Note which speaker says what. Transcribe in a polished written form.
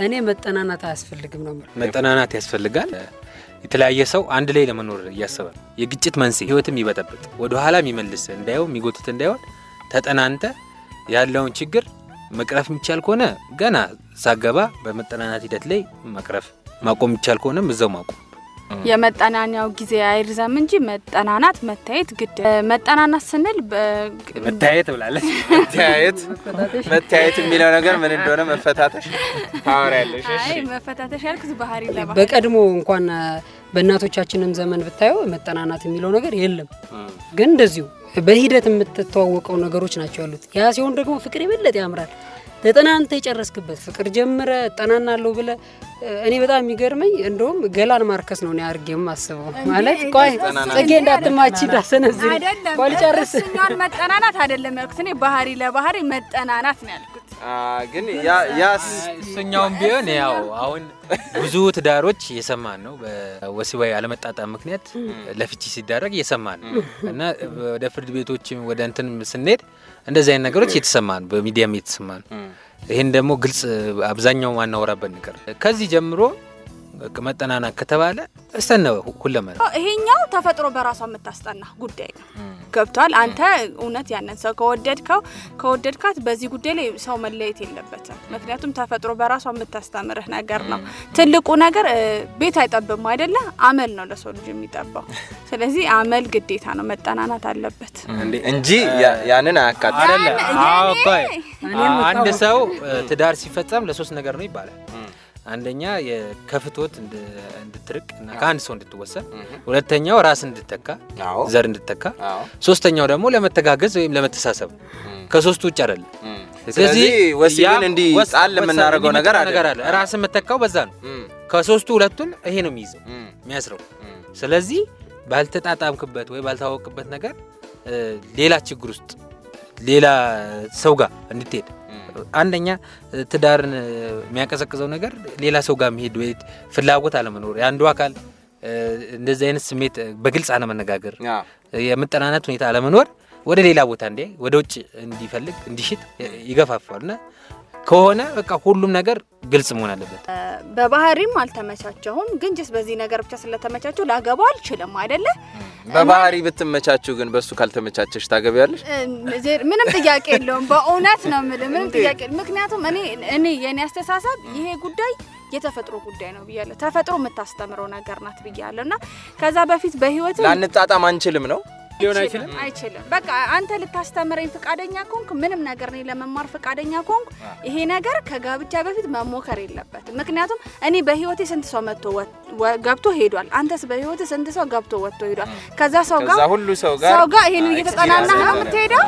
Speaker 1: እኔ መጠናናት አያስፈልግም ነው ማለት
Speaker 2: መጠናናት ያስፈልጋል የተለያየ ሰው አንድ ላይ ለመኖር ያሰበ የግጭት መንስኤ ህይወትም ይበጠብጥ ወደ ኋላ የሚመልስ እንዳይው የሚጎትት እንዳይሆን ተጠናንተ ያለውን ችግር መቅረፍ የሚቻል ከሆነ ገና ሳገባ በመጠናናት ሂደት ላይ መቅረፍ ማቆም የሚቻል ከሆነ እዛው ማቆም
Speaker 3: የመጠናኛው ጊዜ አይርዘም እንጂ መጠናናት መታየት ግድ መጠናናት ስንል
Speaker 2: መታየት ብላለች
Speaker 4: መታየት የሚለው ነገር ምን እንደሆነ መፈታተሽ ታወራለሽ
Speaker 3: እሺ መፈታተሽ ያልኩት ባህሪ ለባህሪ
Speaker 1: በቀድሞ እንኳን በእናቶቻችንም ዘመን ብታዩ መጠናናት የሚለው ነገር የለም ግን እንደዚሁ በሂደት የምትተዋወቀው ነገሮች ናቸው ያሉት ያ ሲሆን ደግሞ ፍቅር ይበለጥ ያምራል ተጠናንተ የጨረስክበት ፍቅር ጀምረ ጠናናለው ብለ እኔ በጣም የሚገርመኝ እንደውም ገላን ማርከስ ነው ያርገም አስበው ማለት ቆይ ጽጌ እንዳትማቺ ዳሰነዝ ቆይ ጨርስ
Speaker 3: እኛን መጠናናት አይደለም ያልኩት እኔ ባህሪ ለባህሪ መጠናናት ነው ያልኩት
Speaker 4: ግን ያስ
Speaker 2: እሱኛውን ቢሆን ያው አሁን ብዙ ትዳሮች እየሰማን ነው በወሲባዊ አለመጣጣም ምክንያት ለፍቺ ሲዳረግ እየሰማን እና ወደ ፍርድ ቤቶችም ወደ እንትን ስንሄድ እንደዚህ አይነት ነገሮች እየተሰማን በሚዲያም እየተሰማን ይሄን ደግሞ ግልጽ አብዛኛው ማናወራበት ነገር ከዚህ ጀምሮ መጠናና ከተባለ እስተነው ሁለመና
Speaker 3: ይሄኛው ተፈጥሮ በራሷ የምታስጠና ጉዳይ ነው ገብቷል አንተ እውነት ያንን ሰው ከወደድካት በዚህ ጉዳይ ላይ ሰው መለየት የለበትም ምክንያቱም ተፈጥሮ በራሷ የምታስተምርህ ነገር ነው ትልቁ ነገር ቤት አይጠብም አይደለ አመል ነው ለሰው ልጅ የሚጠባው ስለዚህ አመል ግዴታ ነው መጠናናት አለበት
Speaker 4: እንጂ ያንን አያካትም
Speaker 2: አይደለ አውቃይ አንድ ሰው ትዳር ሲፈጸም ለሶስት ነገር ነው ይባላል አንደኛ የከፍቶት እንድትርቅና ከአንድ ሰው እንድትወሰን ሁለተኛው ራስ እንድትተካ ዘር እንድትተካ ሶስተኛው ደግሞ ለመተጋገዝ ወይም ለመተሳሰብ ከሶስቱ ውጭ አይደለም
Speaker 4: ስለዚህ ወሲብን እንዲ ጻል ለምናረጋው ነገር አይደለም
Speaker 2: ራስ መተካው በዛ ነው ከሶስቱ ሁለቱን ይሄ ነው የሚያስረው ስለዚህ ባልተጣጣምክበት ወይ ባልታወቅበት ነገር ሌላ ችግር ውስጥ ሌላ ሰው ጋር እንድትሄድ አንደኛ ትዳርን የሚያቀዘቅዘው ነገር ሌላ ሰው ጋር መሄድ ወይ ፍላጎት አለመኖር ያንዱ አካል እንደዚህ አይነት ስሜት በግልጽ አለመነጋገር የመጠናናት ሁኔታ አለመኖር ወደ ሌላ ቦታ ወደ ውጭ እንዲፈልግ እንዲሽት ይገፋፋልና ከሆነ በቃ ሁሉም ነገር ግልጽ መሆን አለበት
Speaker 3: በባህሪም አልተመቻቸውም ግን ጀስ በዚህ ነገር ብቻ ስለተመቻቸው ላገባው አልችልም አይደለ
Speaker 4: በባህሪ ብትመቻቹ ግን በሱ ካልተመቻቸሽ ታገቢያለሽ
Speaker 3: ምንም ጥያቄ የለውም በእውነት ነው ምንም ጥያቄ ምክንያቱም እኔ የኔ አስተሳሰብ ይሄ ጉዳይ የተፈጥሮ ጉዳይ ነው ብያለሁ ተፈጥሮ የምታስተምረው ነገር ናት ብያለሁና ከዛ በፊት በህይወት
Speaker 4: ላንጣጣም አንችልም ነው ሊሆን
Speaker 3: አይችልም በቃ አንተ ልታስተምረኝ ፍቃደኛ ኮንክ ምንም ነገር ነው ለመማር ፍቃደኛ ኮንክ ይሄ ነገር ከጋብቻ በፊት መሞከር የለበትም ምክንያቱም እኔ በህይወቴ ስንት ሰው መጥቶ ገብቶ ሄዷል አንተስ በህይወቴ ስንት ሰው ገብቶ ወጥቶ ሄዷል ከዛ ሰው ጋር
Speaker 4: ሁሉ ሰው ጋር
Speaker 3: ይሄን እየተጠናናህ ነው የምትሄደው